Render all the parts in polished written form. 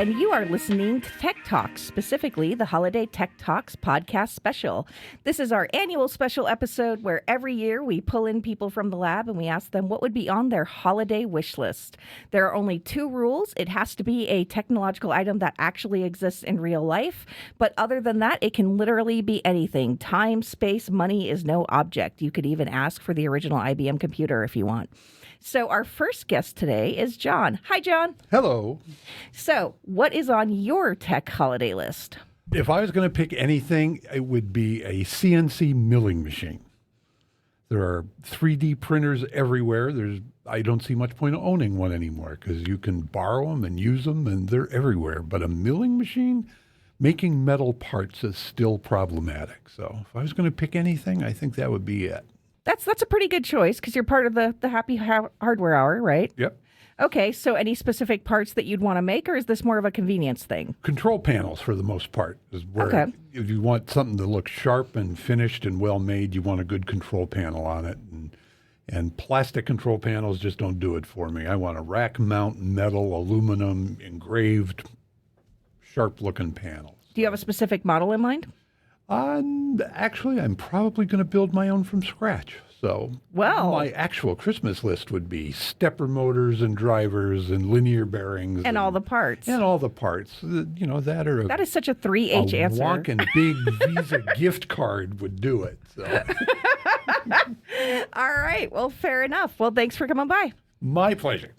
and you are listening to Tech Talks, specifically the Holiday Tech Talks Podcast Special. This is our annual special episode where every year we pull in people from the lab and we ask them what would be on their holiday wish list. There are only two rules. It has to be a technological item that actually exists in real life, but other than that, it can literally be anything. Time, space, money is no object. You could even ask for the original IBM computer if you want. So our first guest today is John. Hi, John. Hello. So what is on your tech holiday list? If I was going to pick anything, it would be a CNC milling machine. There are 3D printers everywhere. I don't see much point of owning one anymore because you can borrow them and use them, and they're everywhere. But a milling machine, making metal parts is still problematic. So if I was going to pick anything, I think that would be it. That's a pretty good choice because you're part of the Happy Hardware Hour, right? Yep. Okay, so any specific parts that you'd want to make, or is this more of a convenience thing? Control panels, for the most part, is where Okay. If you want something to look sharp and finished and well made, you want a good control panel on it. And plastic control panels just don't do it for me. I want a rack mount metal, aluminum, engraved, sharp looking panels. Do you have a specific model in mind? Actually, I'm probably going to build my own from scratch. So my actual Christmas list would be stepper motors and drivers and linear bearings. And all the parts. And all the parts. That is such a 3H answer. A walking big Visa gift card would do it. So. All right. Well, fair enough. Well, thanks for coming by. My pleasure.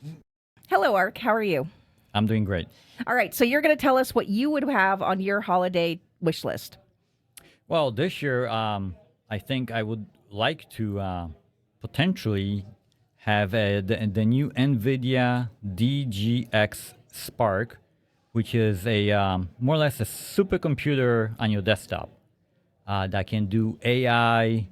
Hello, Ark. How are you? I'm doing great. All right. So you're going to tell us what you would have on your holiday wish list. Well, this year, I think I would like to potentially have the new NVIDIA DGX Spark, which is a more or less a supercomputer on your desktop that can do AI.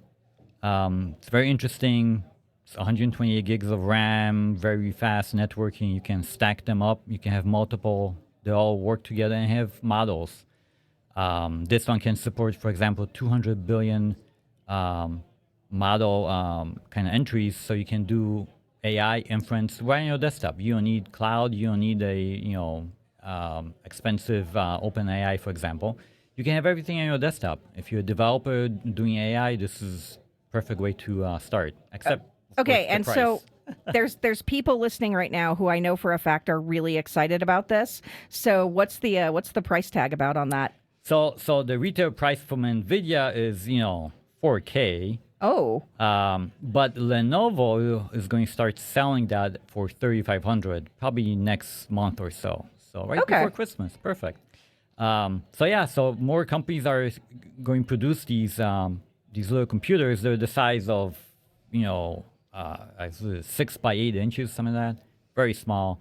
It's very interesting. It's 128 gigs of RAM, very fast networking. You can stack them up. You can have multiple. They all work together and have models. This one can support, for example, 200 billion model kind of entries, so you can do AI inference right on your desktop. You don't need cloud. You don't need a expensive OpenAI, for example. You can have everything on your desktop. If you're a developer doing AI, this is a perfect way to start. Except okay, and price. So there's people listening right now who I know for a fact are really excited about this. So what's the price tag about on that? So the retail price from NVIDIA is, $4K. Oh. But Lenovo is going to start selling that for $3,500 probably next month or so. So before Christmas. Perfect. So more companies are going to produce these little computers. They're the size of, 6 by 8 inches, something like that. Very small.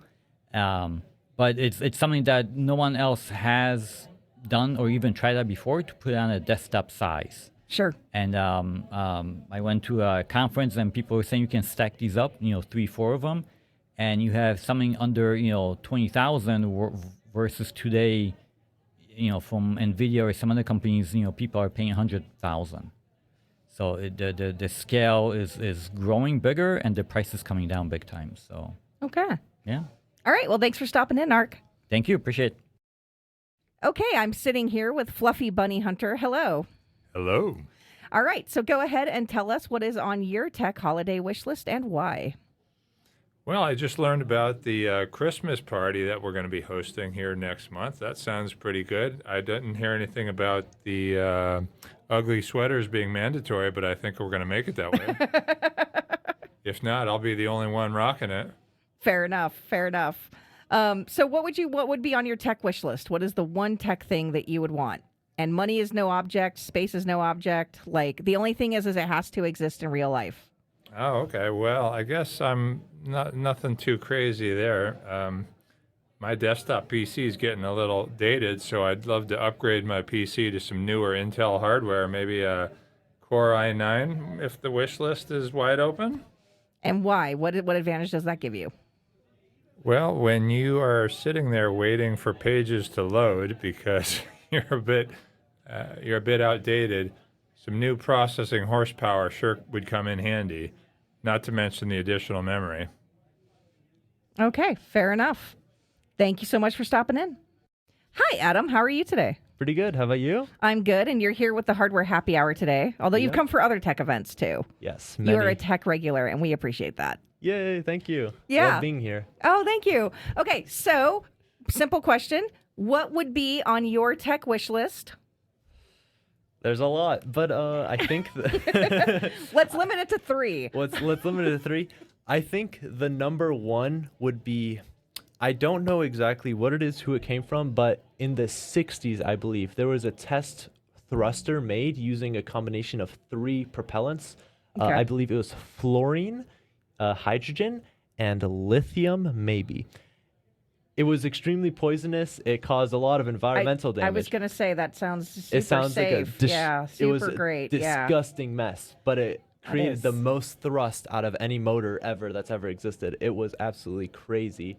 But it's something that no one else has done or even tried that before, to put it on a desktop size. Sure. And I went to a conference and people were saying you can stack these up, 3, 4 of them, and you have something under 20,000 versus today, from NVIDIA or some other companies, people are paying 100,000. So the scale is growing bigger and the price is coming down big time. So okay. Yeah. All right. Well, thanks for stopping in, Ark. Thank you. Appreciate it. Okay, I'm sitting here with Fluffy Bunny Hunter. Hello. Hello. All right, so go ahead and tell us what is on your tech holiday wish list and why. Well, I just learned about the Christmas party that we're going to be hosting here next month. That sounds pretty good. I didn't hear anything about the ugly sweaters being mandatory, but I think we're going to make it that way. If not, I'll be the only one rocking it. Fair enough. So what would be on your tech wish list? What is the one tech thing that you would want? And money is no object, space is no object. Like, the only thing is it has to exist in real life. Oh, okay. Well, I guess I'm nothing too crazy there. My desktop PC is getting a little dated, so I'd love to upgrade my PC to some newer Intel hardware, maybe a Core i9 if the wish list is wide open. And why? What advantage does that give you? Well, when you are sitting there waiting for pages to load because you're a bit outdated, some new processing horsepower sure would come in handy, not to mention the additional memory. Okay, fair enough. Thank you so much for stopping in. Hi, Adam. How are you today? Pretty good. How about you? I'm good, and you're here with the Hardware Happy Hour today, although you've come for other tech events, too. Yes, You are a tech regular, and we appreciate that. Yay, thank you. Yeah. Love being here. Oh, thank you. Okay, so, simple question. What would be on your tech wish list? There's a lot, but I think... Let's limit it to 3. Let's limit it to 3. I think the number 1 would be... I don't know exactly what it is, who it came from, but in the 60s, I believe, there was a test thruster made using a combination of 3 propellants. Okay. I believe it was fluorine, hydrogen, and lithium, maybe. It was extremely poisonous. It caused a lot of environmental damage. I was going to say that sounds super It sounds safe. like super it was a great. disgusting mess, but it created the is. most thrust out of any motor that's ever existed. It was absolutely crazy.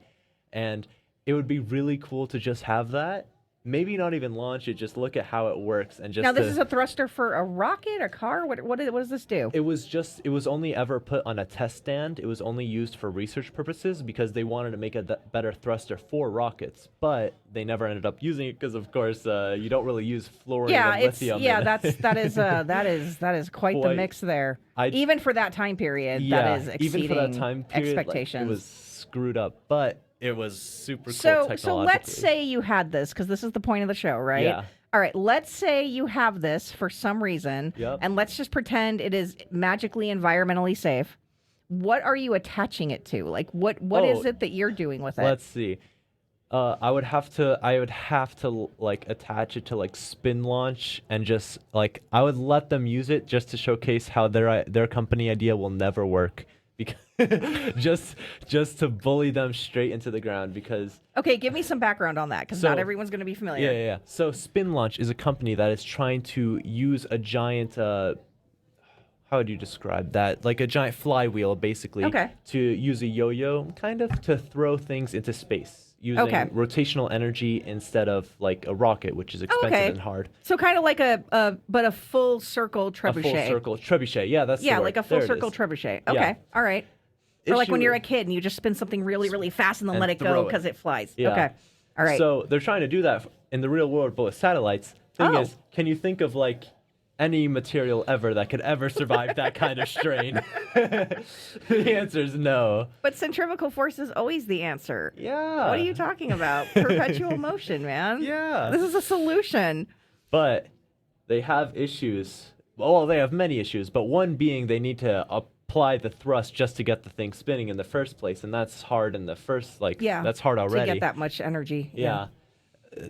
And it would be really cool to just have that. Maybe not even launch it, just look at how it works. And just Now, this is a thruster for a rocket, a car? What does this do? It was only ever put on a test stand. It was only used for research purposes because they wanted to make a better thruster for rockets. But they never ended up using it because, of course, you don't really use fluorine and lithium. That is quite the mix there. Even for that time period, that is exceeding even for that time period, expectations. it was screwed up, but it was super cool technologically. So let's say you had this, because this is the point of the show, right? Yeah. All right, let's say you have this for some reason, and let's just pretend it is magically environmentally safe. What are you attaching it to? Like, what is it that you're doing with it? Let's see. I would have to like attach it to like spin launch and just like I would let them use it just to showcase how their company idea will never work. Because just to bully them straight into the ground because... Okay, give me some background on that, because not everyone's going to be familiar. Yeah. So Spin Launch is a company that is trying to use a giant... how would you describe that? Like a giant flywheel, basically, to use a yo-yo, kind of, to throw things into space using rotational energy instead of like a rocket, which is expensive and hard. So kind of like a full circle trebuchet. A full circle trebuchet, yeah, that's the word. Like a full circle trebuchet. Okay, all right. Or like when you're a kid and you just spin something really, really fast and then let it go because it flies. Yeah. Okay, all right. So they're trying to do that in the real world, but with satellites. Thing is, can you think of like any material ever that could ever survive that kind of strain? The answer is no. But centrifugal force is always the answer. Yeah. What are you talking about? Perpetual motion, man. Yeah. This is a solution. But they have issues. Well, they have many issues, but one being they need to apply the thrust just to get the thing spinning in the first place, and that's hard in the first, that's hard already. To get that much energy. Yeah.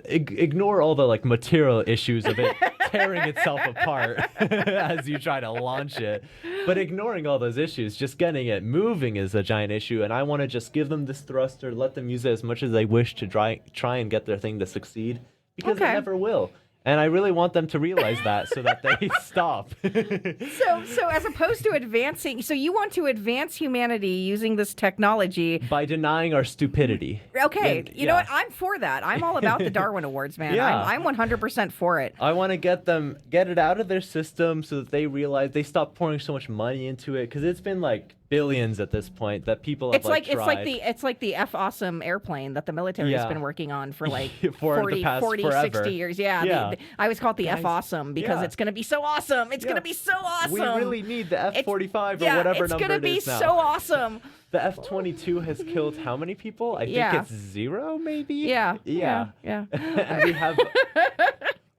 Ignore all the like material issues of it tearing itself apart as you try to launch it. But ignoring all those issues, just getting it moving is a giant issue. And I want to just give them this thruster, let them use it as much as they wish to try and get their thing to succeed, because it never will. And I really want them to realize that so that they stop. So as opposed to advancing, so you want to advance humanity using this technology by denying our stupidity. Okay, and, you know what? I'm for that. I'm all about the Darwin Awards, man. Yeah. I'm 100% for it. I want to get it out of their system so that they realize they stop pouring so much money into it, because it's been like billions at this point that people have tried. It's like the F awesome airplane that the military has been working on for like 40, 60 years. I always call it the F awesome because it's going to be so awesome. It's going to be so awesome. We really need the F-45 or whatever number it is now. It's going to be so awesome. The F-22 has killed how many people? I think it's 0, maybe? Yeah. And we have...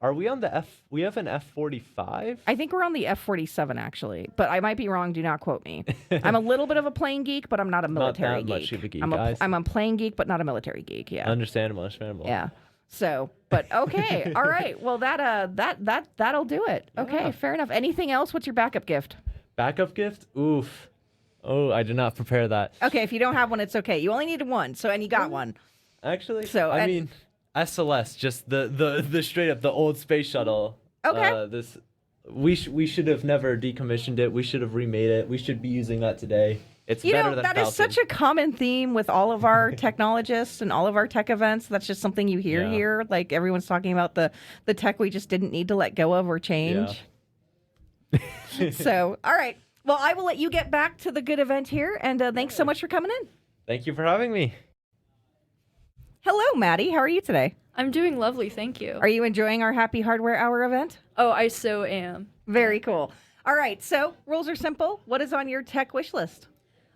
Are we on the F? We have an F-45? I think we're on the F-47, actually. But I might be wrong. Do not quote me. I'm a little bit of a plane geek, but I'm not a military geek. Not that much of a geek, I'm a plane geek, but not a military geek, Understandable. Yeah. So, but okay. All right. Well, that'll do it. Okay, fair enough. Anything else? What's your backup gift? Backup gift? Oof. Oh, I did not prepare that. Okay, if you don't have one, it's okay. You only needed one, and you got one. Actually, I mean... SLS, just the straight up the old space shuttle. Okay. We should have never decommissioned it. We should have remade it. We should be using that today. It's better than that Falcon. Is such a common theme with all of our technologists and all of our tech events. That's just something you hear here. Like everyone's talking about the tech we just didn't need to let go of or change. Yeah. So, all right. Well, I will let you get back to the good event here, and thanks so much for coming in. Thank you for having me. Hello, Maddie. How are you today? I'm doing lovely, thank you. Are you enjoying our Happy Hardware Hour event? Oh, I so am. Very cool. All right, so rules are simple. What is on your tech wish list?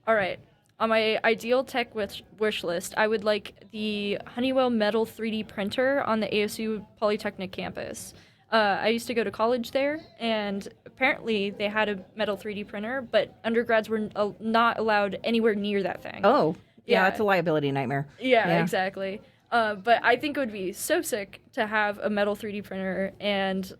All right. On my ideal tech wish list, I would like the Honeywell Metal 3D printer on the ASU Polytechnic campus. I used to go to college there, and apparently they had a metal 3D printer, but undergrads were not allowed anywhere near that thing. Oh, yeah, Yeah. that's a liability nightmare. Yeah, exactly. But I think it would be so sick to have a metal 3D printer, and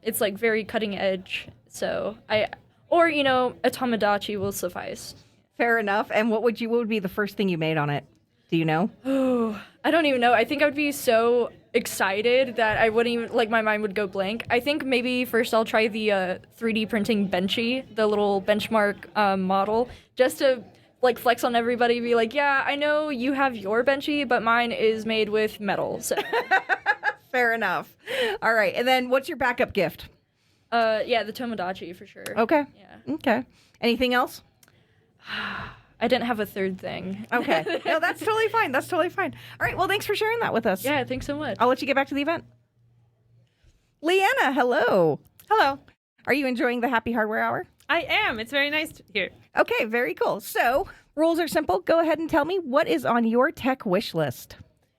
it's like very cutting edge. So a Tamagotchi will suffice. Fair enough. And what would be the first thing you made on it? Do you know? Oh, I don't even know. I think I would be so excited that I wouldn't even, like, my mind would go blank. I think maybe first I'll try the 3D printing Benchy, the little benchmark model, just to, like, flex on everybody, be like, yeah, I know you have your Benchy, but mine is made with metal, so. Fair enough. All right. And then what's your backup gift? Yeah, the Tomodachi for sure. Okay. Yeah. Okay. Anything else? I didn't have a third thing. Okay. No, that's totally fine. That's totally fine. All right. Well, thanks for sharing that with us. Yeah, thanks so much. I'll let you get back to the event. Leanna, hello. Hello. Are you enjoying the Happy Hardware Hour? I am. It's very nice here. Okay, very cool. So, rules are simple. Go ahead and tell me what is on your tech wish list.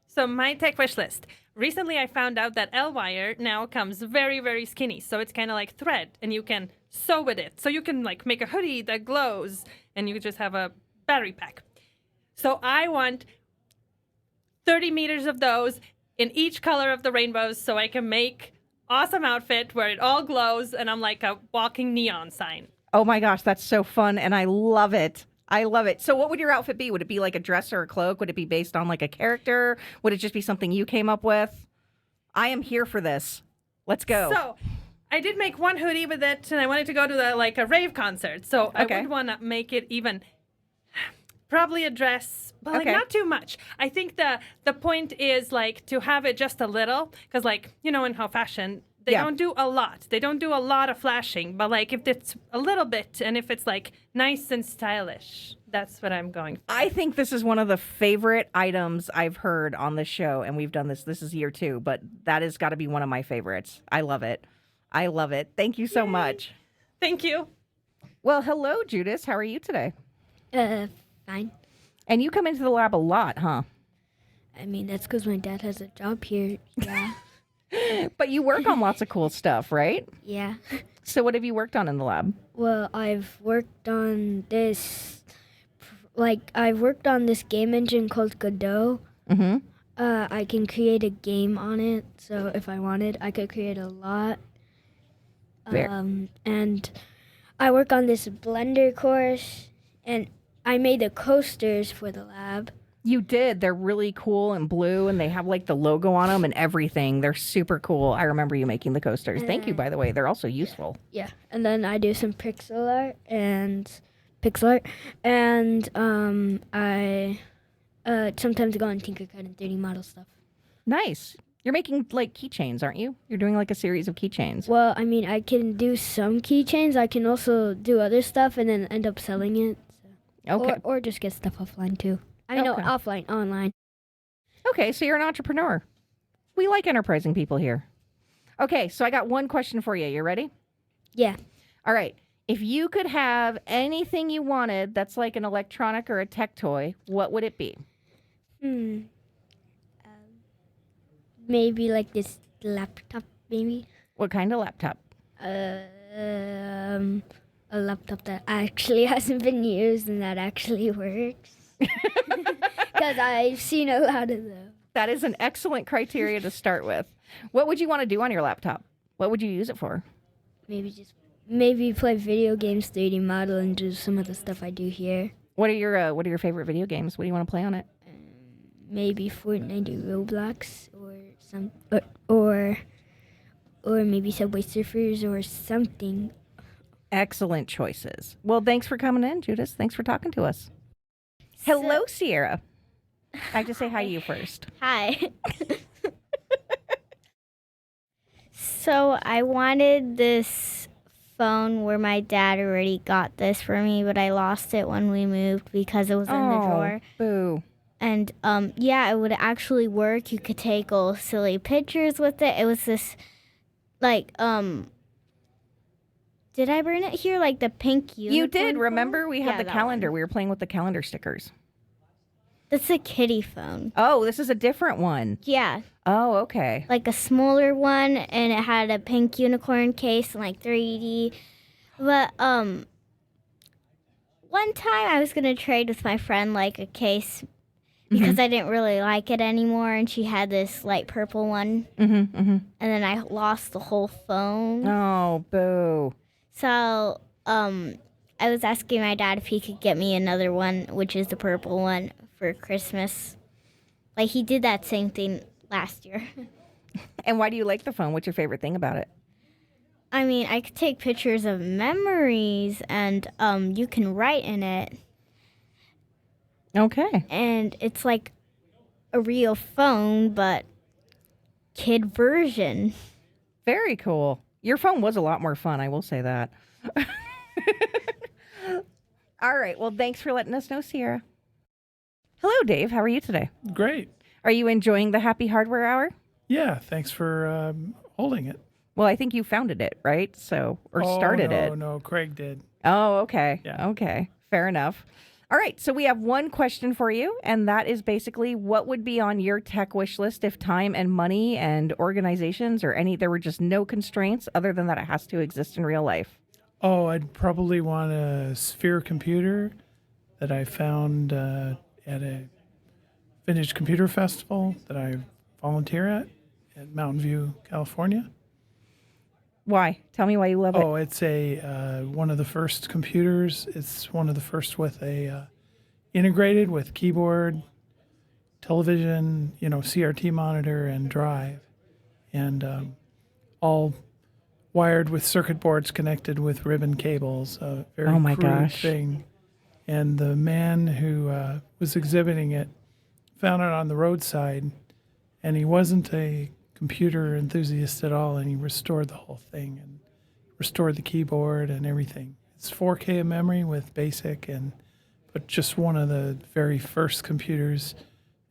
So my tech wish list. Recently, I found out that L-wire now comes very, very skinny. So it's kind of like thread, and you can sew with it. So you can like make a hoodie that glows, and you just have a battery pack. So I want 30 meters of those in each color of the rainbows, so I can make awesome outfit where it all glows, and I'm like a walking neon sign. Oh my gosh, that's so fun, and I love it. I love it. So what would your outfit be? Would it be like a dress or a cloak? Would it be based on like a character? Would it just be something you came up with? I am here for this. Let's go. So I did make one hoodie with it, and I wanted to go to a rave concert. So Okay. I would want to make it even probably a dress, but like Okay. not too much. I think the point is like to have it just a little, because like in how fashion they Yeah. don't do a lot. They don't do a lot of flashing, but like if it's a little bit and if it's like nice and stylish, that's what I'm going for. I think this is one of the favorite items I've heard on the show, and we've done this. This is year 2, but that has got to be one of my favorites. I love it. I love it. Thank you so much. Thank you. Well, hello, Judas. How are you today? Fine. And you come into the lab a lot, huh? I mean, that's because my dad has a job here. Yeah. But you work on lots of cool stuff, right? Yeah. So what have you worked on in the lab? Well, I've worked on this, I've worked on this game engine called Godot. Mm-hmm. I can create a game on it, so if I wanted, I could create a lot. And I work on this Blender course, and I made the coasters for the lab. You did. They're really cool and blue, and they have like the logo on them and everything. They're super cool. I remember you making the coasters. Thank you, by the way. They're also useful. Yeah, and then I do some pixel art, and I sometimes go on Tinkercad and 3D model stuff. Nice. You're making like keychains, aren't you? You're doing like a series of keychains. Well, I mean, I can do some keychains. I can also do other stuff and then end up selling it. So. Okay. Or just get stuff offline too. I mean, Okay. no, offline, online. Okay, so you're an entrepreneur. We like enterprising people here. Okay, so I got one question for you. You ready? Yeah. All right. If you could have anything you wanted that's like an electronic or a tech toy, what would it be? Maybe like this laptop, maybe. What kind of laptop? A laptop that actually hasn't been used and that actually works. Because I've seen a lot of them. That is an excellent criteria to start with. What would you want to do on your laptop? What would you use it for? Maybe play video games, 3D model, and do some of the stuff I do here. What are your favorite video games? What do you want to play on it? Maybe Fortnite or Roblox or maybe Subway Surfers or something. Excellent choices. Well, thanks for coming in, Judas. Thanks for talking to us. Hello, Sierra. I have to say hi to you first. Hi. So I wanted this phone where my dad already got this for me, but I lost it when we moved because it was in the drawer. Boo. And yeah, it would actually work. You could take all silly pictures with it. It was this, like, did I bring it here? Like the pink unicorn You did. phone? Remember, we had Yeah, the that calendar. one. We were playing with the calendar stickers. That's a kitty phone. Oh, this is a different one. Yeah, Oh, okay. like a smaller one, and it had a pink unicorn case and like 3D. But one time I was gonna trade with my friend like a case because I didn't really like it anymore, and she had this light purple one, and then I lost the whole phone. Oh, boo. So I was asking my dad if he could get me another one, which is the purple one, for Christmas. Like he did that same thing last year. And why do you like the phone? What's your favorite thing about it? I mean, I could take pictures of memories, and you can write in it, Okay. and it's like a real phone, but kid version. Very cool. Your phone was a lot more fun, I will say that. All right. Well, thanks for letting us know, Sierra. Hello, Dave. How are you today? Great. Are you enjoying the Happy Hardware Hour? Yeah, thanks for holding it. Well, I think you founded it, right? So, or started it. No, Craig did. Oh, okay. Yeah. Okay. Fair enough. All right. So we have one question for you, and that is basically what would be on your tech wish list if time and money and organizations or there were just no constraints other than that it has to exist in real life? Oh, I'd probably want a Sphere computer that I found at a vintage computer festival that I volunteer at Mountain View, California. Why? Tell me why you love it. Oh, it's a one of the first computers. It's one of the first with a integrated with keyboard, television, CRT monitor and drive, and all wired with circuit boards connected with ribbon cables. A very Oh my crude gosh. thing. And the man who was exhibiting it found it on the roadside, and he wasn't a computer enthusiast at all, and he restored the whole thing and restored the keyboard and everything. It's 4K of memory with BASIC, but just one of the very first computers,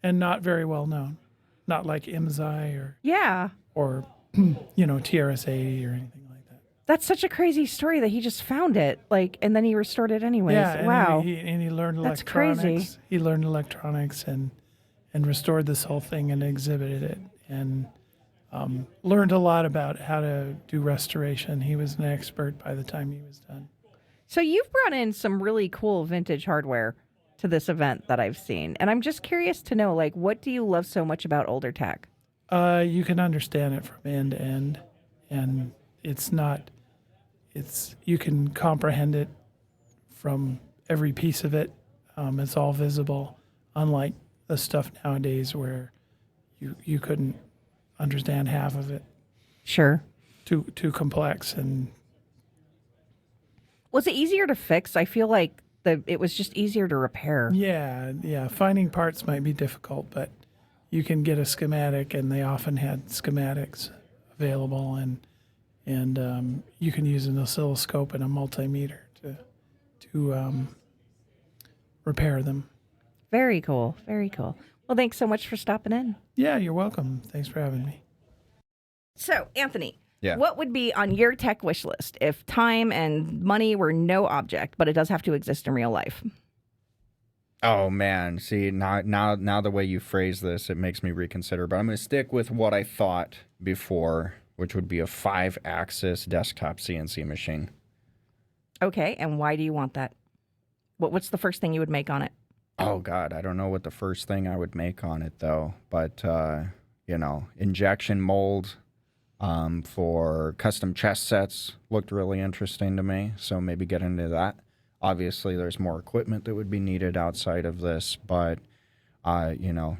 and not very well known, not like IMSI Yeah. or TRS-80 or anything like that. That's such a crazy story that he just found it, and then he restored it anyways. Yeah, and Wow. he learned That's electronics. crazy. He learned electronics and restored this whole thing and exhibited it, and learned a lot about how to do restoration. He was an expert by the time he was done. So you've brought in some really cool vintage hardware to this event that I've seen. And I'm just curious to know, what do you love so much about older tech? You can understand it from end to end, and you can comprehend it from every piece of it. It's all visible, unlike the stuff nowadays where you couldn't understand half of it. Sure. Too complex. And Was it easier to fix? I feel like it was just easier to repair. yeah, finding parts might be difficult, but you can get a schematic, and they often had schematics available, and you can use an oscilloscope and a multimeter to repair them. Very cool. Very cool. Well, thanks so much for stopping in. Yeah, you're welcome. Thanks for having me. So, Anthony, Yeah. what would be on your tech wish list if time and money were no object, but it does have to exist in real life? Oh man, see now the way you phrase this, it makes me reconsider. But I'm going to stick with what I thought before, which would be a 5-axis desktop CNC machine. Okay, and why do you want that? What's the first thing you would make on it? Oh God, I don't know what the first thing I would make on it though. But injection mold for custom chess sets looked really interesting to me. So maybe get into that. Obviously, there's more equipment that would be needed outside of this, but,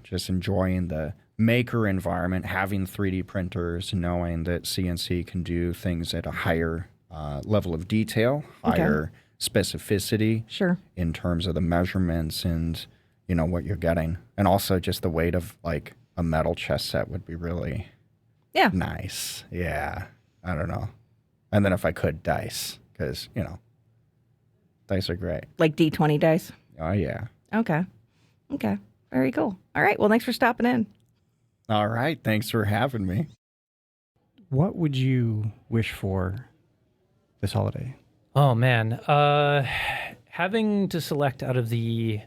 just enjoying the maker environment, having 3D printers, knowing that CNC can do things at a higher level of detail, higher specificity. Sure. In terms of the measurements and, what you're getting. And also just the weight of, a metal chess set would be really nice. Yeah. I don't know. And then if I could, dice, because, dice are great. Like D20 dice? Oh, yeah. Okay. Very cool. All right. Well, thanks for stopping in. All right. Thanks for having me. What would you wish for this holiday? Oh, man. Having to select out of the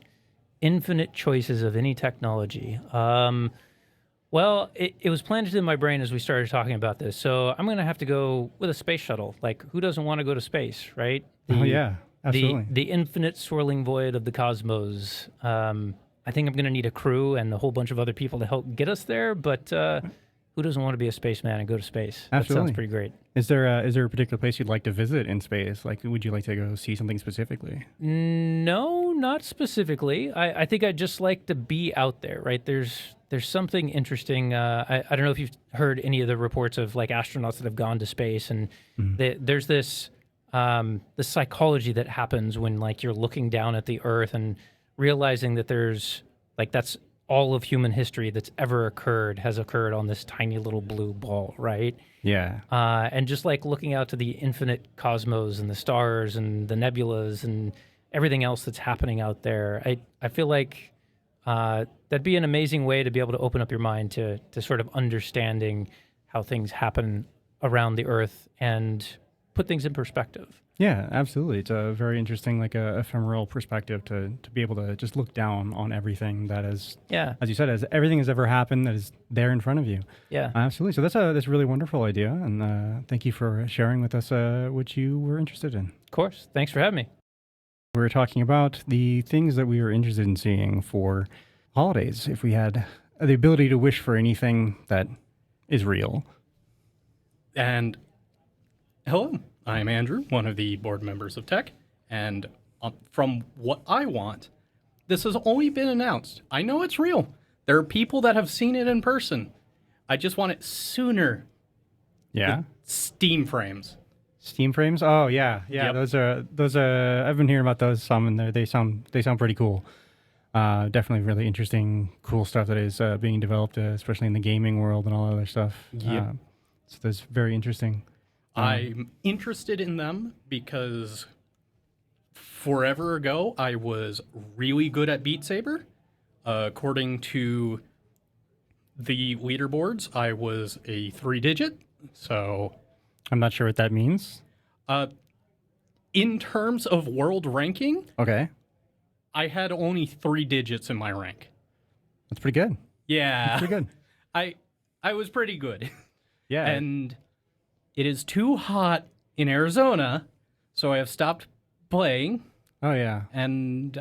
infinite choices of any technology. Well, it was planted in my brain as we started talking about this. So I'm going to have to go with a space shuttle. Like, who doesn't want to go to space, right? Oh, yeah. Absolutely. The infinite swirling void of the cosmos. I think I'm going to need a crew and a whole bunch of other people to help get us there. But who doesn't want to be a spaceman and go to space? Absolutely. That sounds pretty great. Is there a particular place you'd like to visit in space? Like, would you like to go see something specifically? No, not specifically. I think I'd just like to be out there, right? There's something interesting. I don't know if you've heard any of the reports of like astronauts that have gone to space, and there's this the psychology that happens when like you're looking down at the Earth and realizing that there's like that's all of human history that's ever occurred has occurred on this tiny little blue ball, right? Yeah. And just like looking out to the infinite cosmos and the stars and the nebulas and everything else that's happening out there, I feel like that'd be an amazing way to be able to open up your mind to sort of understanding how things happen around the Earth and put things in perspective. Yeah, absolutely. It's a very interesting, like a ephemeral perspective to be able to just look down on everything that is, as you said, as everything has ever happened that is there in front of you. Yeah, absolutely. So that's a really wonderful idea, and thank you for sharing with us what you were interested in. Of course. Thanks for having me. We were talking about the things that we were interested in seeing for holidays. If we had the ability to wish for anything that is real. And hello. I'm Andrew, one of the board members of TEC, and from what I want, this has only been announced. I know it's real. There are people that have seen it in person. I just want it sooner. Yeah? Steam frames. Steam frames? Oh, yeah. Yep. Those are, I've been hearing about those some, and they sound pretty cool. Definitely really interesting, cool stuff that is being developed, especially in the gaming world and all other stuff. Yep. So that's very interesting. I'm interested in them because forever ago, I was really good at Beat Saber. According to the leaderboards, I was a 3-digit, so... I'm not sure what that means. In terms of world ranking... Okay. I had only 3 digits in my rank. That's pretty good. Yeah. That's pretty good. I was pretty good. Yeah. And... it is too hot in Arizona, so I have stopped playing. Oh, yeah. And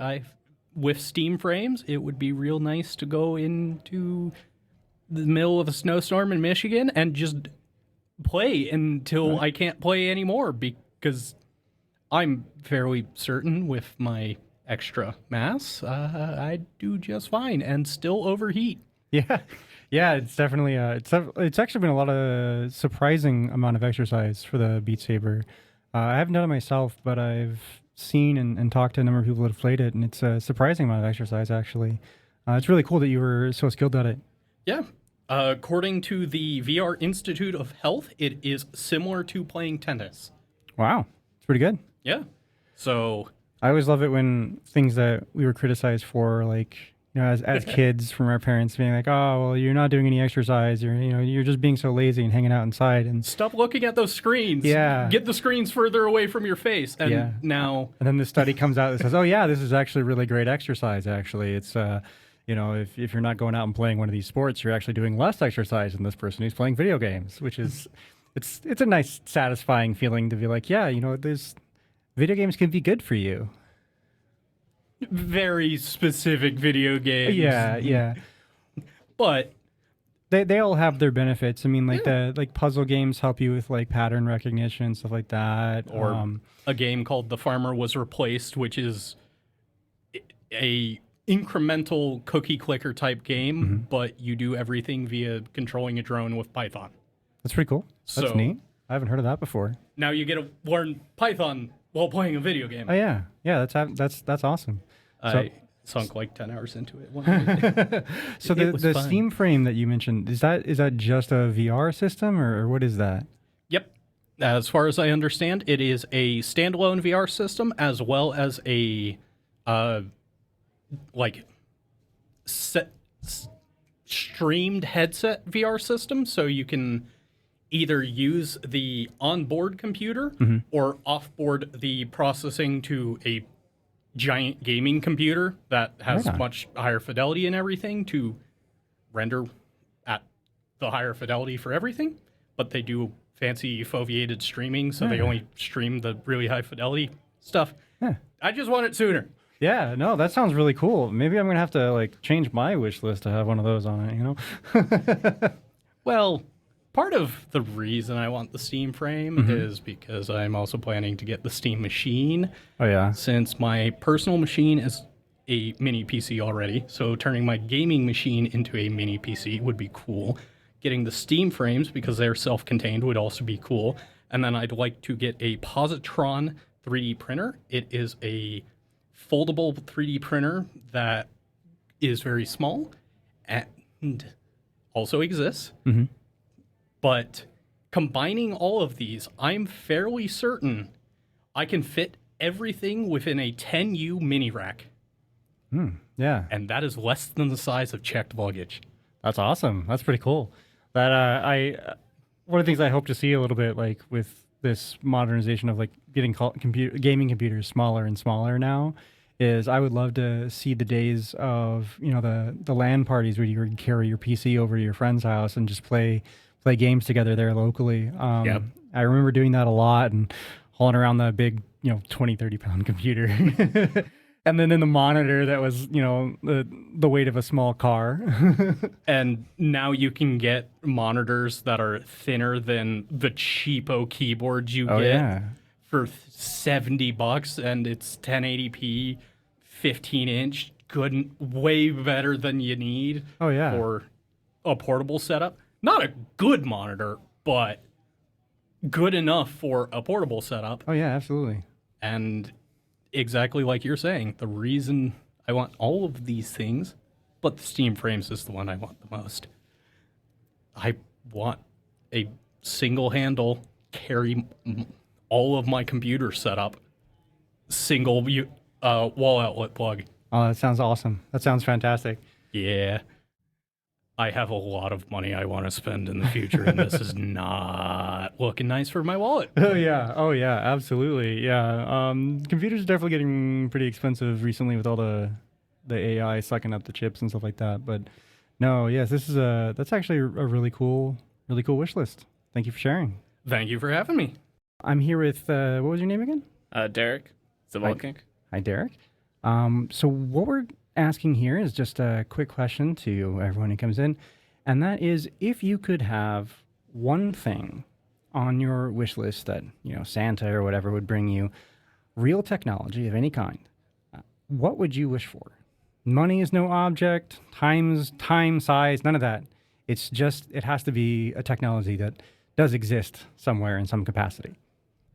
with Steam frames, it would be real nice to go into the middle of a snowstorm in Michigan and just play until I can't play anymore, because I'm fairly certain with my extra mass, I do just fine and still overheat. Yeah. Yeah, it's definitely it's actually been a lot of surprising amount of exercise for the Beat Saber. I haven't done it myself, but I've seen and talked to a number of people that have played it, and it's a surprising amount of exercise, actually. It's really cool that you were so skilled at it. Yeah. According to the VR Institute of Health, it is similar to playing tennis. Wow. It's pretty good. Yeah. So... I always love it when things that we were criticized for, like... you know, as kids, from our parents being like, "Oh, well, you're not doing any exercise. You're just being so lazy and hanging out inside." And stop looking at those screens. Yeah, get the screens further away from your face. And now, and then the study comes out that says, "Oh, yeah, this is actually really great exercise. Actually, it's if you're not going out and playing one of these sports, you're actually doing less exercise than this person who's playing video games." Which is, it's a nice, satisfying feeling to be like, yeah, there's video games can be good for you. Very specific video games. Yeah. But they all have their benefits. I mean, like puzzle games help you with like pattern recognition and stuff like that. Or a game called The Farmer Was Replaced, which is a incremental cookie clicker type game, but you do everything via controlling a drone with Python. That's pretty cool. That's neat. I haven't heard of that before. Now you get to learn Python while playing a video game. Oh yeah, that's awesome. I sunk like 10 hours into it. So the Steam frame that you mentioned, is that just a VR system or what is that? Yep. As far as I understand, it is a standalone VR system as well as a streamed headset VR system, so you can either use the onboard computer or offboard the processing to a giant gaming computer that has much higher fidelity and everything to render at the higher fidelity for everything. But they do fancy foveated streaming, so they only stream the really high fidelity stuff. I just want it sooner. Yeah, no, that sounds really cool. Maybe I'm gonna have to like change my wish list to have one of those on it. You know. Well, part of the reason I want the Steam frame is because I'm also planning to get the Steam machine. Oh yeah. Since my personal machine is a mini PC already, so turning my gaming machine into a mini PC would be cool. Getting the Steam frames, because they're self-contained, would also be cool. And then I'd like to get a Positron 3D printer. It is a foldable 3D printer that is very small and also exists. But combining all of these, I'm fairly certain I can fit everything within a 10U mini rack. Yeah. And that is less than the size of checked luggage. That's awesome. That's pretty cool. That one of the things I hope to see a little bit, like with this modernization of like getting gaming computers smaller and smaller now, is I would love to see the days of, you know, the LAN parties where you would carry your PC over to your friend's house and just play games together there locally. I remember doing that a lot and hauling around the big, 20, 30 pound computer. And then in the monitor that was, the weight of a small car. And now you can get monitors that are thinner than the cheapo keyboards you get for $70, and it's 1080p, 15-inch, good, way better than you need for a portable setup. Not a good monitor, but good enough for a portable setup. Oh, yeah, absolutely. And exactly like you're saying, the reason I want all of these things, but the Steam frames is the one I want the most. I want a single handle, carry all of my computer setup, single wall outlet plug. Oh, that sounds awesome. That sounds fantastic. Yeah. I have a lot of money I want to spend in the future, and this is not looking nice for my wallet. Oh, yeah, absolutely. Yeah. Computers are definitely getting pretty expensive recently with all the AI sucking up the chips and stuff like that. But no, yes, that's actually a really cool wish list. Thank you for sharing. Thank you for having me. I'm here with, what was your name again? Derek Zavolkink. Hi, Derek. So what we're asking here is just a quick question to everyone who comes in, and that is, if you could have one thing on your wish list that, Santa or whatever would bring you, real technology of any kind, what would you wish for? Money is no object, time, size, none of that. It's just, it has to be a technology that does exist somewhere in some capacity.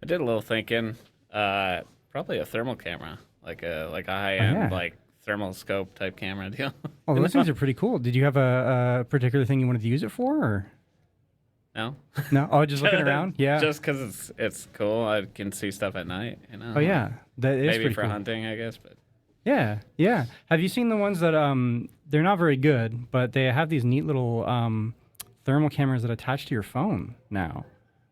I did a little thinking, probably a thermal camera, like a high-end, thermal scope type camera deal. Oh, those things are pretty cool. Did you have a particular thing you wanted to use it for, or? No. No? Oh, just looking around? Yeah. Just because it's cool. I can see stuff at night, Oh, yeah. That is maybe pretty for cool. hunting, I guess. But Yeah. Have you seen the ones that, they're not very good, but they have these neat little thermal cameras that attach to your phone now?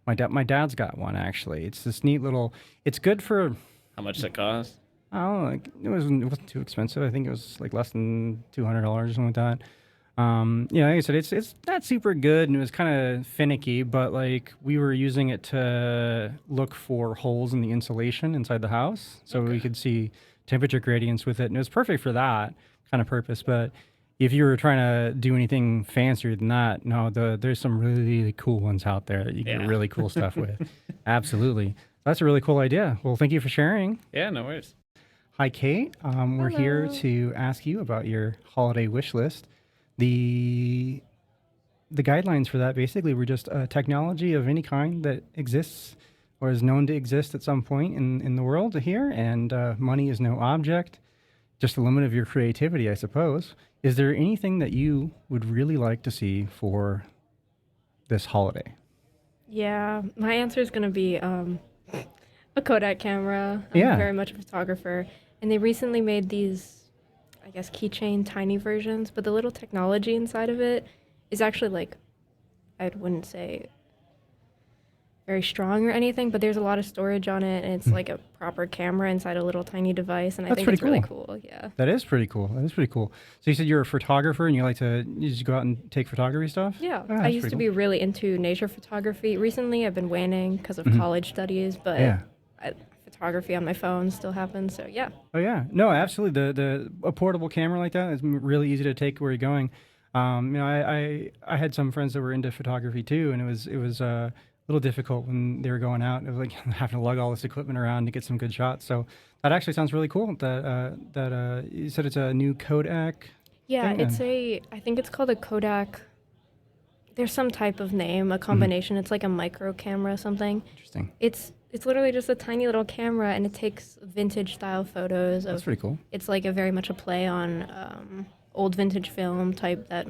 My dad's got one, actually. It's this neat little, it's good for... How much does it cost? Oh, it wasn't too expensive. I think it was like less than $200 or something like that. Like I said, it's not super good, and it was kind of finicky, but like we were using it to look for holes in the insulation inside the house, so we could see temperature gradients with it, and it was perfect for that kind of purpose. But if you were trying to do anything fancier than that, no, there's some really cool ones out there that you can get really cool stuff with. Absolutely. That's a really cool idea. Well, thank you for sharing. Yeah, no worries. Hi, Kate. We're here to ask you about your holiday wish list. The guidelines for that basically were just technology of any kind that exists or is known to exist at some point in the world here, and money is no object, just the limit of your creativity, I suppose. Is there anything that you would really like to see for this holiday? Yeah, my answer is going to be a Kodak camera. I'm very much a photographer. And they recently made these I guess, keychain tiny versions, but the little technology inside of it is actually like, I wouldn't say very strong or anything, but there's a lot of storage on it, and it's like a proper camera inside a little tiny device, and I think it's really cool. Yeah. That is pretty cool. That is pretty cool. So you said you're a photographer and you just go out and take photography stuff? Yeah. Oh, I used to be really into nature photography. Recently, I've been waning because of college studies, but photography on my phone still happens, so yeah. Oh, yeah. No, absolutely. A portable camera like that is really easy to take where you're going. I had some friends that were into photography too, and it was a little difficult when they were going out. It was like having to lug all this equipment around to get some good shots. So that actually sounds really cool. That you said it's a new Kodak. Yeah, thing? I think it's called a Kodak. There's some type of name, a combination. It's like a micro camera or something. Interesting. It's literally just a tiny little camera, and it takes vintage style photos. That's pretty cool. It's like a very much a play on old vintage film type that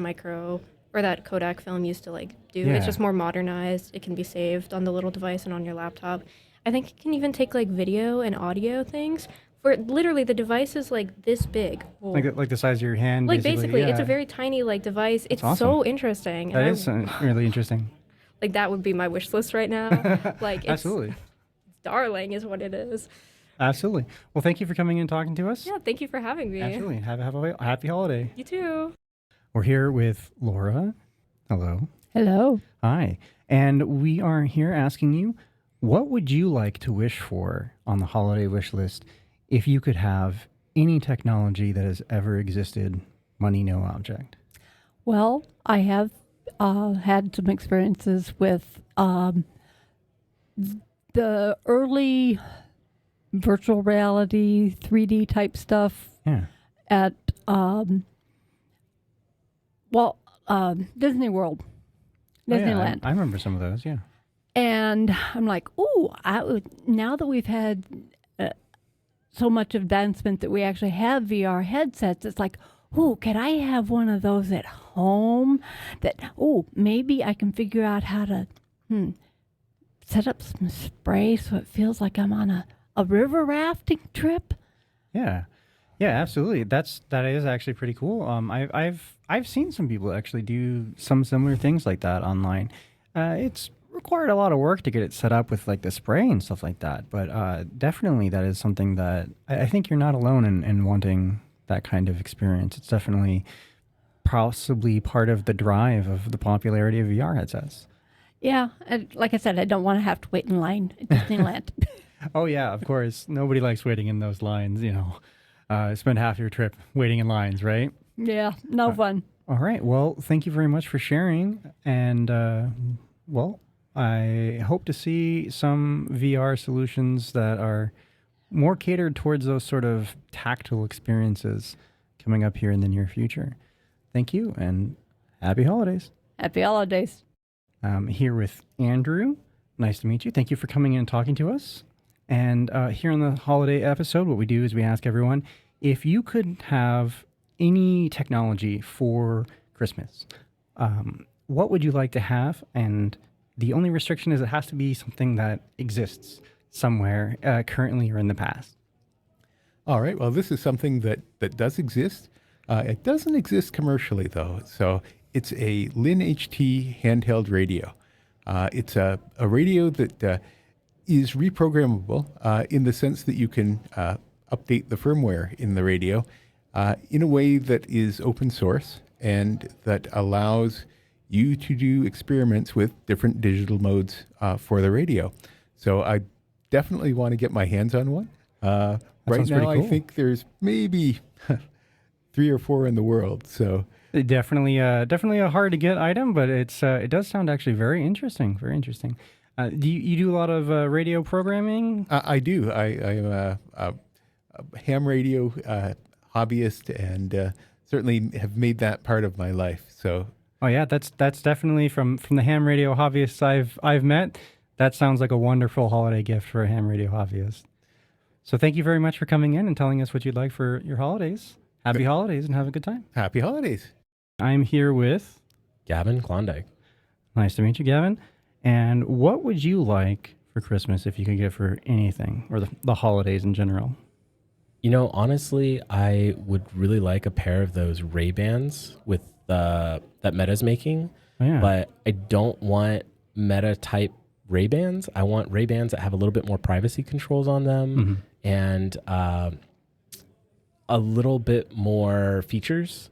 Kodak film used to like do. Yeah. It's just more modernized. It can be saved on the little device and on your laptop. I think it can even take like video and audio things. For literally the device is like this big. Like the size of your hand. Like basically, yeah. it's a very tiny like device. It's awesome. so interesting. That is really interesting. Like that would be my wish list right now. Like it's, absolutely. It's darling is what it is. Absolutely. Well, thank you for coming in and talking to us. Yeah, thank you for having me. Absolutely. Have a happy holiday. You too. We're here with Laura. Hello. Hello. Hi. And we are here asking you, what would you like to wish for on the holiday wish list if you could have any technology that has ever existed, money, no object? Well, I have had some experiences with the early virtual reality, 3D type stuff at Disney World, Disneyland. I remember some of those, yeah. And I'm like, ooh, now that we've had so much advancement that we actually have VR headsets, it's like, ooh, could I have one of those at home? Maybe I can figure out how to set up some spray so it feels like I'm on a river rafting trip. Yeah. Yeah, absolutely. That is actually pretty cool. I've seen some people actually do some similar things like that online. It's required a lot of work to get it set up with like the spray and stuff like that. But definitely that is something that I think you're not alone in wanting that kind of experience. It's definitely possibly part of the drive of the popularity of VR headsets. Yeah, like I said, I don't want to have to wait in line at Disneyland. Oh yeah, of course. Nobody likes waiting in those lines, spend half your trip waiting in lines, right? Yeah, no fun. All right. Well, thank you very much for sharing. And, I hope to see some VR solutions that are more catered towards those sort of tactile experiences coming up here in the near future. Thank you, and happy holidays. Happy holidays. Here with Andrew. Nice to meet you. Thank you for coming in and talking to us. And here on the holiday episode, what we do is we ask everyone, if you could have any technology for Christmas, what would you like to have? And the only restriction is it has to be something that exists somewhere currently or in the past. All right. Well, this is something that does exist. It doesn't exist commercially, though. So it's a Lin HT handheld radio. It's a radio that is reprogrammable in the sense that you can update the firmware in the radio in a way that is open source and that allows you to do experiments with different digital modes for the radio. So I definitely want to get my hands on one. Right now, I think there's maybe 3 or 4 in the world. So definitely a hard to get item, but it does sound actually very interesting. Very interesting. Do you do a lot of radio programming? I do. I'm a ham radio hobbyist, and certainly have made that part of my life. So. Oh yeah, that's definitely from the ham radio hobbyists I've met. That sounds like a wonderful holiday gift for a ham radio hobbyist. So thank you very much for coming in and telling us what you'd like for your holidays. Happy holidays and have a good time. Happy holidays. I'm here with Gavin Klondike. Nice to meet you, Gavin. And what would you like for Christmas if you could get for anything, or the holidays in general? You know, honestly, I would really like a pair of those Ray-Bans with that Meta's making. Oh, yeah. But I don't want Meta type Ray-Bans. I want Ray-Bans that have a little bit more privacy controls on them and a little bit more features.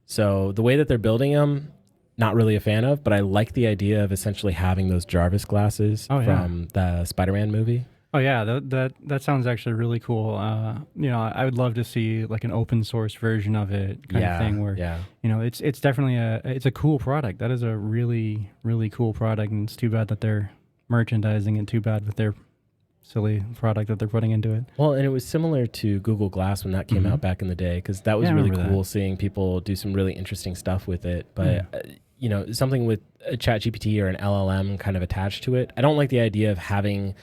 So the way that they're building them, not really a fan of, but I like the idea of essentially having those Jarvis glasses from the Spider-Man movie. Oh yeah, that sounds actually really cool. You know, I would love to see like an open source version of it kind of thing where you know, it's definitely a cool product. That is a really, really cool product, and it's too bad that they're merchandising it too bad with their silly product that they're putting into it. Well, and it was similar to Google Glass when that came out back in the day, because that was really cool seeing people do some really interesting stuff with it. But you know, something with a ChatGPT or an LLM kind of attached to it. I don't like the idea of having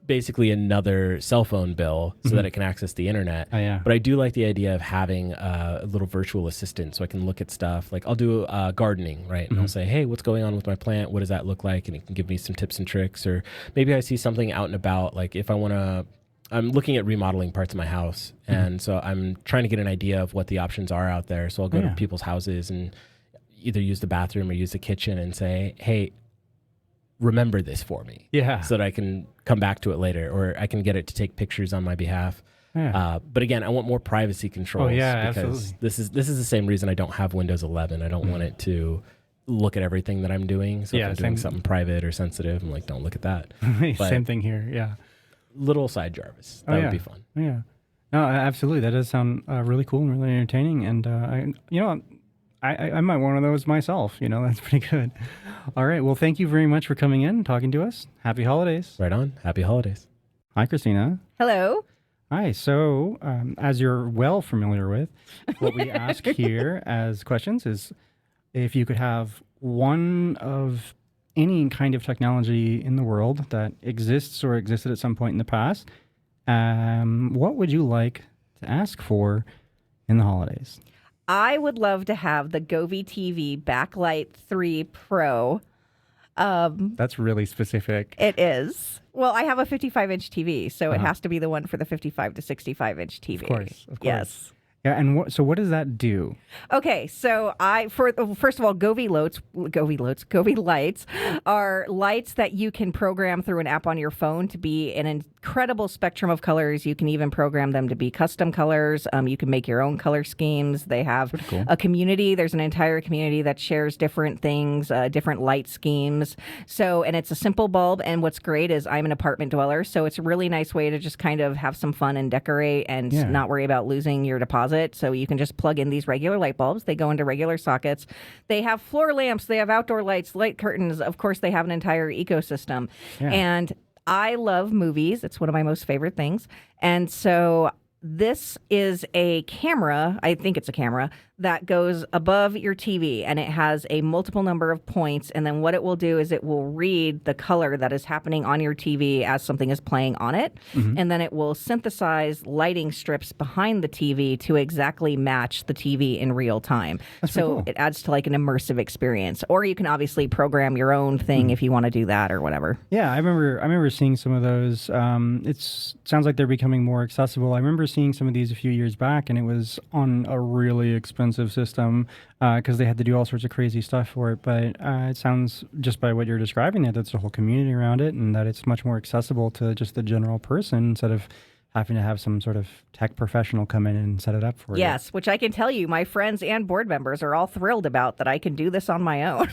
basically another cell phone bill so that it can access the internet. But I do like the idea of having a little virtual assistant so I can look at stuff. Like I'll do gardening, right? And I'll say, hey, what's going on with my plant? What does that look like? And it can give me some tips and tricks. Or maybe I see something out and about, like if I want to, I'm looking at remodeling parts of my house. And so I'm trying to get an idea of what the options are out there. So I'll go to people's houses and either use the bathroom or use the kitchen and say, hey, remember this for me. So that I can come back to it later, or I can get it to take pictures on my behalf. But again, I want more privacy controls. Because absolutely. This is the same reason I don't have Windows 11. I don't want it to look at everything that I'm doing. So if I'm doing something private or sensitive, I'm like, don't look at that. Same thing here. Little side Jarvis. That would be fun. No, absolutely. That does sound really cool and really entertaining. And I might want one of those myself. You know, that's pretty good. All right. Well, thank you very much for coming in and talking to us. Happy holidays. Right on. Happy holidays. Hi, Christina. Hello. Hi. So, as you're well familiar with, what we ask here as questions is if you could have one of any kind of technology in the world that exists or existed at some point in the past, what would you like to ask for in the holidays? I would love to have the Govee TV Backlight 3 Pro. That's really specific. It is. Well, I have a 55-inch TV, so it has to be the one for the 55 to 65-inch TV. Of course. Yes. Yeah, and so what does that do? Okay, so first of all, Govee lights are lights that you can program through an app on your phone to be an incredible spectrum of colors. You can even program them to be custom colors. You can make your own color schemes. They have a community. There's an entire community that shares different things, different light schemes. So, and it's a simple bulb. And what's great is I'm an apartment dweller, so it's a really nice way to just kind of have some fun and decorate and not worry about losing your deposit. So you can just plug in these regular light bulbs. They go into regular sockets. They have floor lamps. They have outdoor lights, light curtains. Of course, they have an entire ecosystem. And I love movies. It's one of my most favorite things. And so this is a camera. I think it's a camera that goes above your TV, and it has a multiple number of points. And then what it will do is it will read the color that is happening on your TV as something is playing on it. And then it will synthesize lighting strips behind the TV to exactly match the TV in real time. So it adds to like an immersive experience. Or you can obviously program your own thing if you want to do that or whatever. Yeah, I remember seeing some of those. It sounds like they're becoming more accessible. I remember seeing some of these a few years back, and it was on a really expensive system because they had to do all sorts of crazy stuff for it. But it sounds, just by what you're describing, that there's a whole community around it, and that it's much more accessible to just the general person instead of having to have some sort of tech professional come in and set it up for you. Yes, which I can tell you, my friends and board members are all thrilled about that I can do this on my own.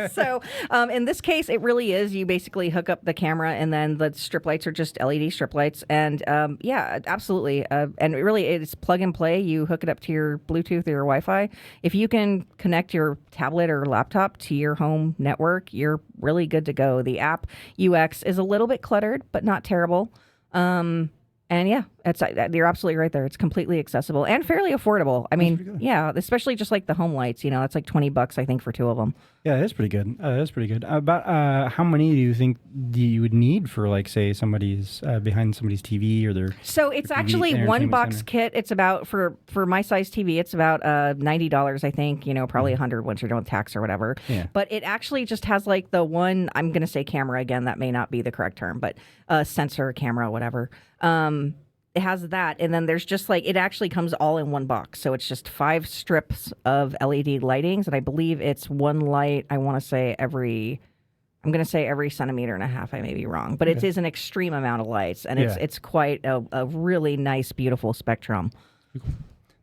So in this case, it really is. You basically hook up the camera, and then the strip lights are just LED strip lights. And yeah, absolutely. And really, it's plug and play. You hook it up to your Bluetooth or your Wi-Fi. If you can connect your tablet or laptop to your home network, you're really good to go. The app UX is a little bit cluttered, but not terrible. And yeah, you're absolutely right there. It's completely accessible and fairly affordable. I mean, yeah, especially just like the home lights, that's like $20, I think, for two of them. Yeah, that's pretty good. That's pretty good. About how many do you think you would need for, like, say, somebody's behind somebody's TV or their? So it's actually one box kit. It's about for my size TV. It's about $90, I think. Probably $100 once you're done with tax or whatever. Yeah. But it actually just has like the one. I'm going to say camera again. That may not be the correct term, but sensor, camera, whatever. it has that, and then there's just like, it actually comes all in one box. So it's just 5 strips of LED lightings, and I believe it's one light, I want to say every centimeter and a half. I may be wrong, but it is an extreme amount of lights, and it's quite a really nice, beautiful spectrum.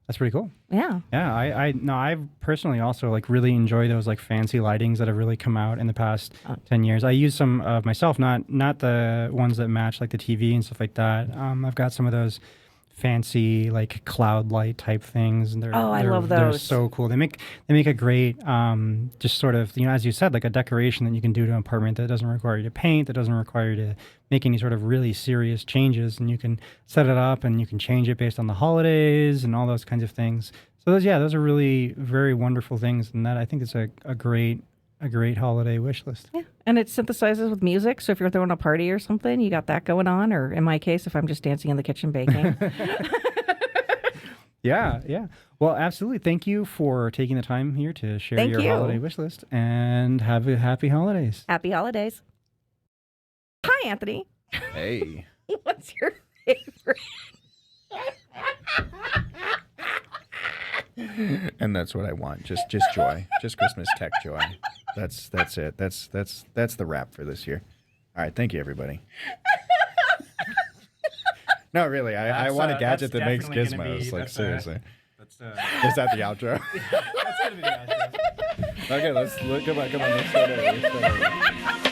That's pretty cool. Yeah. Yeah. I personally also like really enjoy those like fancy lightings that have really come out in the past 10 years. I use some of myself, not the ones that match like the TV and stuff like that. I've got some of those fancy like cloud light type things, and I love those. They're so cool. They make a great just sort of, as you said, like a decoration that you can do to an apartment that doesn't require you to paint, that doesn't require you to make any sort of really serious changes, and you can set it up and you can change it based on the holidays and all those kinds of things. So those are really very wonderful things, and that I think is a great holiday wish list. Yeah, and it synthesizes with music. So if you're throwing a party or something, you got that going on. Or in my case, if I'm just dancing in the kitchen baking. Yeah. Well, absolutely. Thank you for taking the time here to share your holiday wish list, and have a happy holidays. Happy holidays. Hi, Anthony. Hey. What's your favorite? And that's what I want. Just joy. Just Christmas tech joy. That's it. That's the wrap for this year. All right, thank you, everybody. No, really, I want a gadget that makes gizmos. Like seriously. Is that the outro? That's gonna be the outro. Okay, come on. Let's start over.